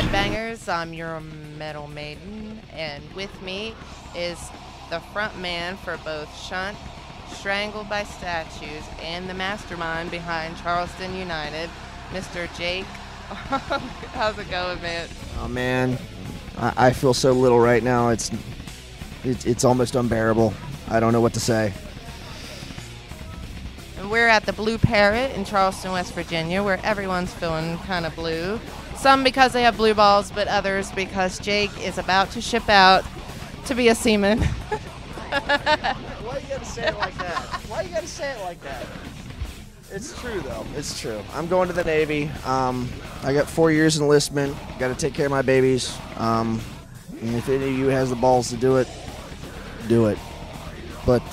Headbangers. I'm your metal maiden, and with me is the front man for both Shunt, Strangled by Statues, and the mastermind behind Charleston United, Mr. Jake. How's it going, man? Oh man, I feel so little right now. It's almost unbearable. I don't know what to say. And we're at the Blue Parrot in Charleston, West Virginia, where everyone's feeling kind of blue. Some because they have blue balls, but others because Jake is about to ship out to be a seaman. Why you gotta say it like that? Why you gotta say it like that? It's true though. It's true. I'm going to the Navy. I got 4 years enlistment. Got to take care of my babies. And if any of you has the balls to do it, do it. But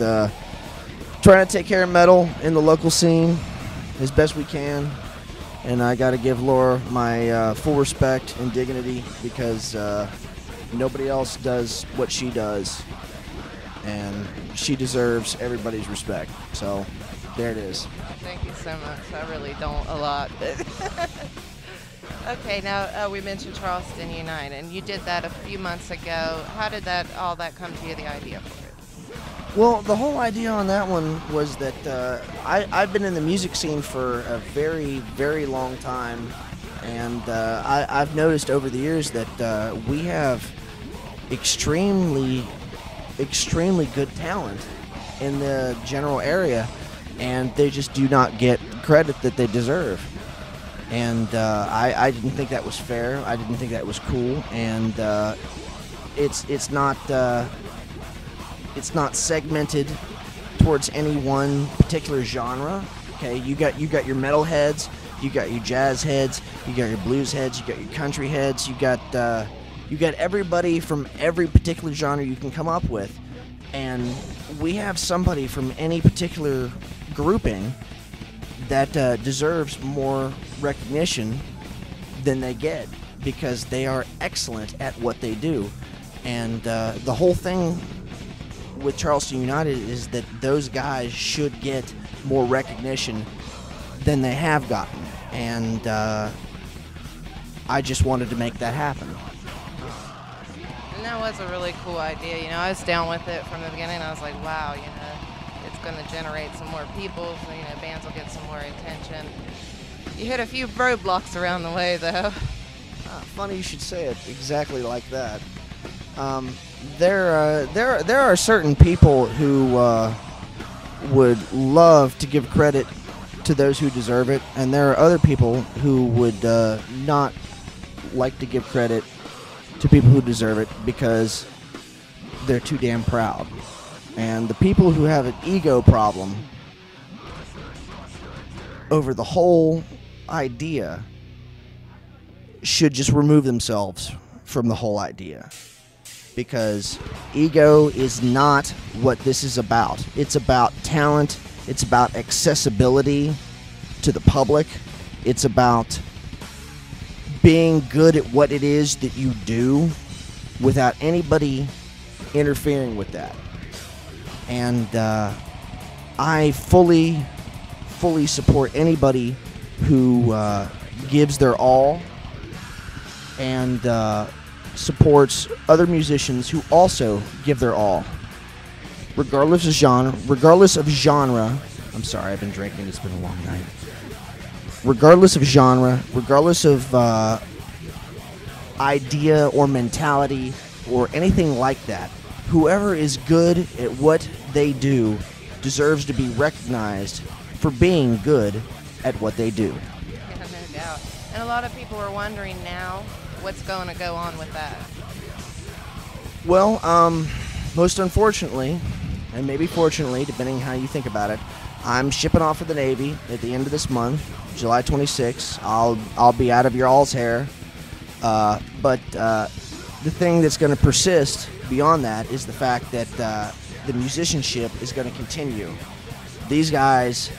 trying to take care of metal in the local scene as best we can. And I got to give Laura my full respect and dignity because nobody else does what she does. And she deserves everybody's respect. So there it is. Thank you so much. I really don't a lot. Okay, now we mentioned Charleston United, and you did that a few months ago. How did all that come to you, the idea for it? Well, the whole idea on that one was that I've been in the music scene for a very, very long time, and I've noticed over the years that we have extremely good talent in the general area, and they just do not get credit that they deserve. And I didn't think that was fair. I didn't think that was cool, and it's not segmented towards any one particular genre. Okay, you got your metal heads, you got your jazz heads, you got your blues heads, you got your country heads, you got everybody from every particular genre you can come up with, and we have somebody from any particular grouping that deserves more recognition than they get because they are excellent at what they do. And the whole thing with Charleston United is that those guys should get more recognition than they have gotten. And I just wanted to make that happen. And that was a really cool idea. You know, I was down with it from the beginning. I was like, wow, you know, it's going to generate some more people, so, you know, bands will get some more attention. You hit a few roadblocks around the way, though. Funny you should say it exactly like that. There are certain people who would love to give credit to those who deserve it, and there are other people who would not like to give credit to people who deserve it because they're too damn proud. And the people who have an ego problem over the whole idea should just remove themselves from the whole idea. Because ego is not what this is about. It's about talent. It's about accessibility to the public. It's about being good at what it is that you do without anybody interfering with that. And I fully support anybody who gives their all and supports other musicians who also give their all, regardless of genre. I'm sorry, I've been drinking. It's been a long night. Regardless of genre, regardless of idea or mentality or anything like that, whoever is good at what they do deserves to be recognized for being good at what they do. Yeah, no doubt. And a lot of people are wondering now what's going to go on with that. Well, most unfortunately, and maybe fortunately, depending how you think about it, I'm shipping off for the Navy at the end of this month, July 26th. I'll be out of your all's hair. But the thing that's going to persist beyond that is the fact that the musicianship is going to continue. These guys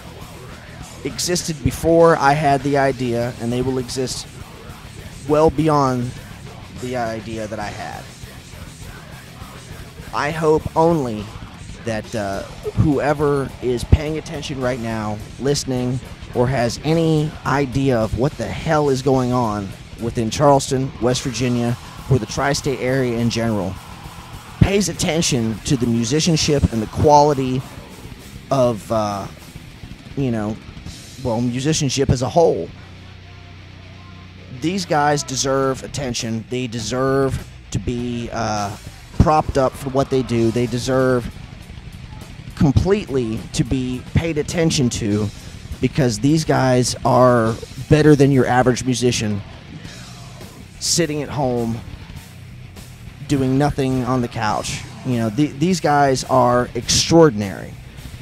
existed before I had the idea, and they will exist well beyond the idea that I had. I hope only that whoever is paying attention right now, listening, or has any idea of what the hell is going on within Charleston, West Virginia, or the tri-state area in general pays attention to the musicianship and the quality of, musicianship as a whole. These guys deserve attention. They deserve to be propped up for what they do. They deserve completely to be paid attention to, because these guys are better than your average musician sitting at home doing nothing on the couch. These guys are extraordinary.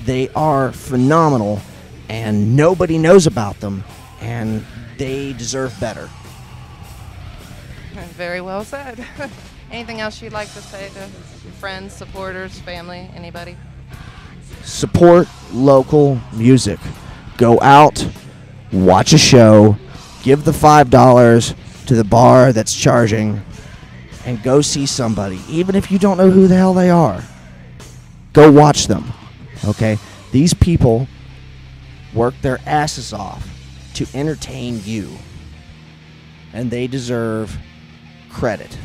They are phenomenal, and nobody knows about them, and they deserve better. Very well said. Anything else you'd like to say to friends, supporters, family, anybody? Support local music. Go out, watch a show, give the $5 to the bar that's charging, and go see somebody. Even if you don't know who the hell they are, go watch them. Okay? These people work their asses off to entertain you, and they deserve credit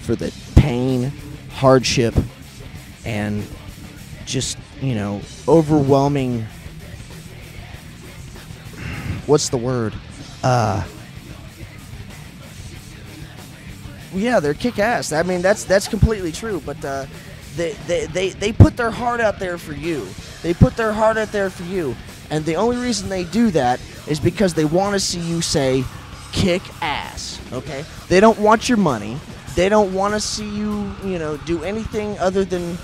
for the pain, hardship, and just, overwhelming, what's the word? Yeah, they're kick-ass. I mean, that's completely true, but they put their heart out there for you. They put their heart out there for you, and the only reason they do that is because they want to see you say, kick ass, okay? They don't want your money. They don't want to see you, do anything other than,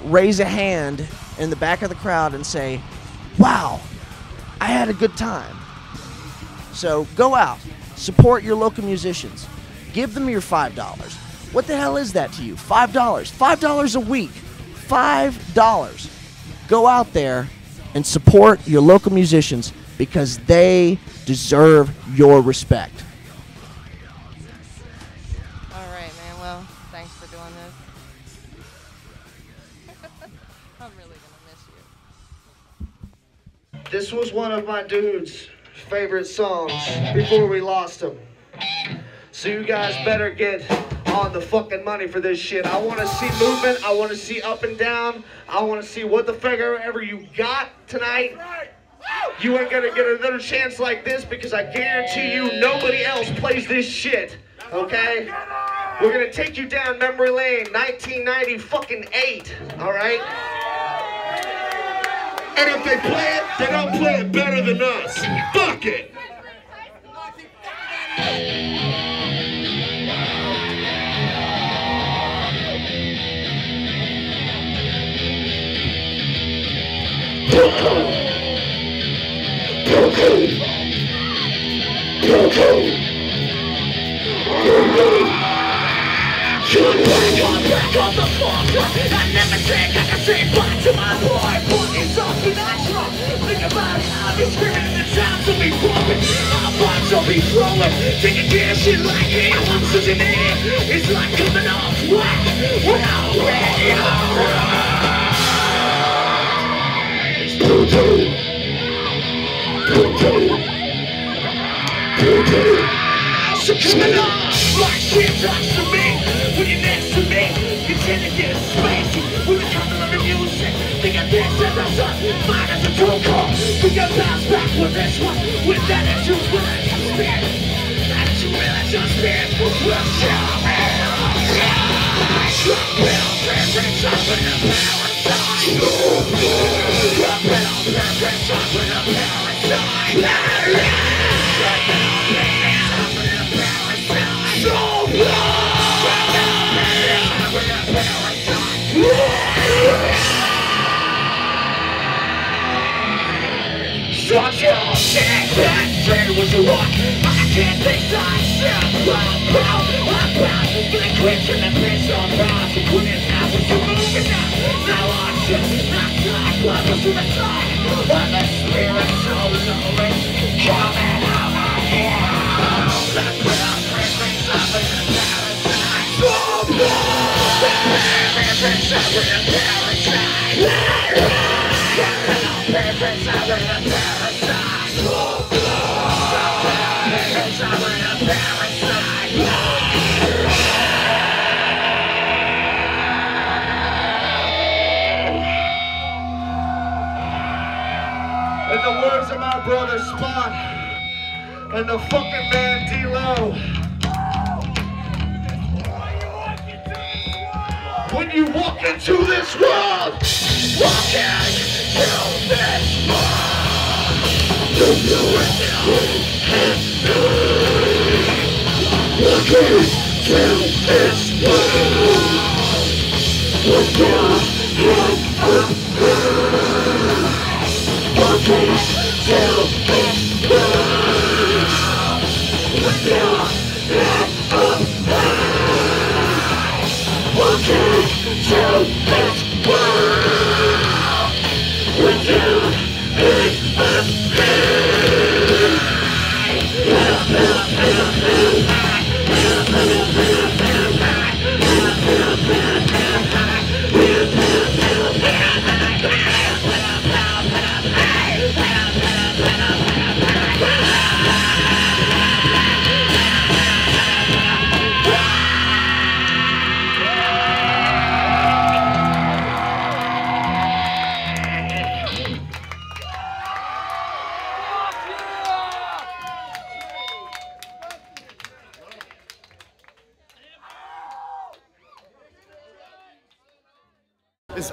raise a hand in the back of the crowd and say, wow, I had a good time. So go out, support your local musicians. Give them your $5. What the hell is that to you? $5. $5 a week. $5. Go out there and support your local musicians, because they deserve your respect. All right, man. Well, thanks for doing this. I'm really going to miss you. This was one of my dude's favorite songs before we lost him. So you guys better get on the fucking money for this shit. I want to see movement. I want to see up and down. I want to see what the figure ever you got tonight. You ain't gonna get another chance like this, because I guarantee you nobody else plays this shit. Okay? We're gonna take you down memory lane, 1998. All right? And if they play it, they don't play it better than us. Fuck it. Back on the floor, I never think I can say bye to my boy. It's off when I drop. Think about it, I'll be screaming in the town to be bumping. Our vibes will be flowing. Taking care of shit like it. I'm sitting there. It's like coming off whack. We're already alright. So coming off like shit talks to me. When you're next to me, you tend to get spacey. When it comes to the music, think of this as a son, mine as a tool call. We can bounce back with this one, with that issue, with that spin. That you really just spin. We'll show me. We'll perfect up in the parasite. We'll perfect up in the parasite. Such a shit, that train was a rock. I can't think I said, about, the clicks and the piss on bars. The queen now was a moving now. Now I'm just not like love was to the side. And the spirit soul is always coming out my ear. That's when I'm perfect up in the parasite. So perfect up in the parasite. Perfect up in the parasite. In the words of my brother Spot and the fucking man D-Lo. When you walk into this world, walk into this world. You know it now. Walk into this world. With your head up high. Walk into this world. With your head up high. Walk into this world. With your head up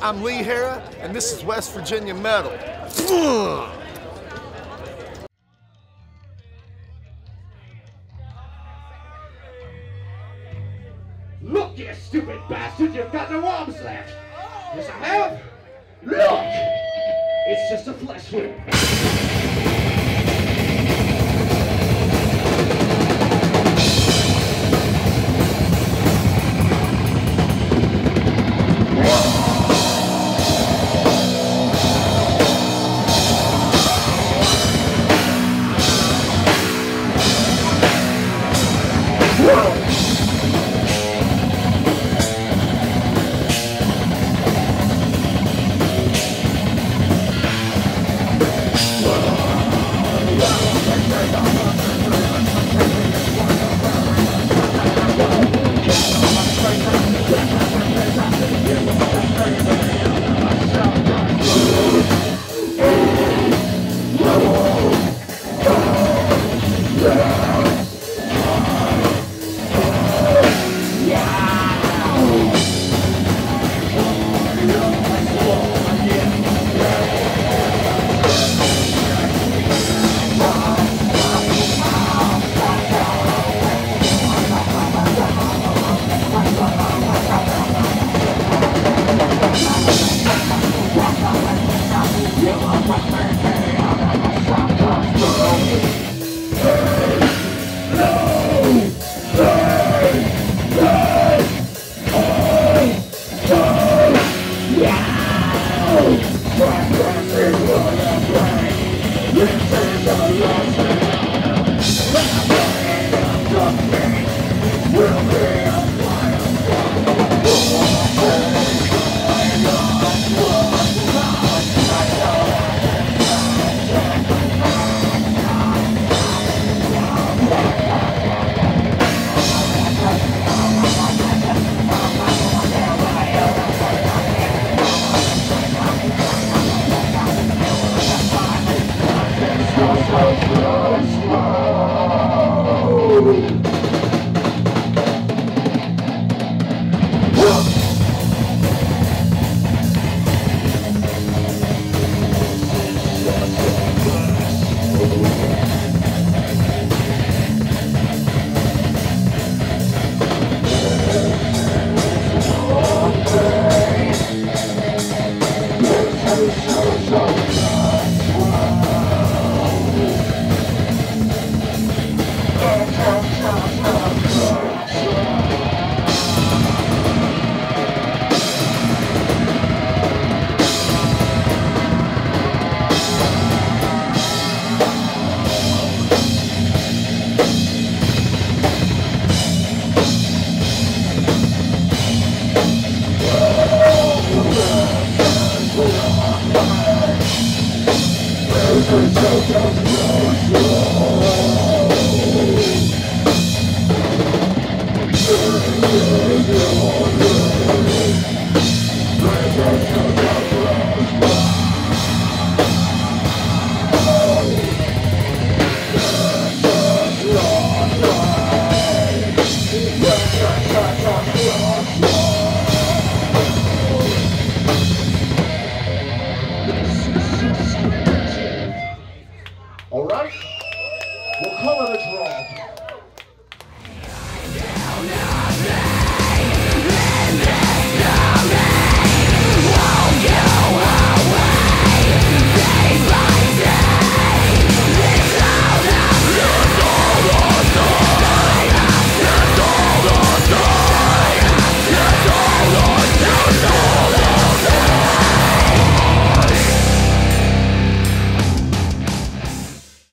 I'm Lee Harrah, and this is West Virginia Metal. Look, you stupid bastard, you've got no arms left. Yes, I have. Look! It's just a flesh wound. so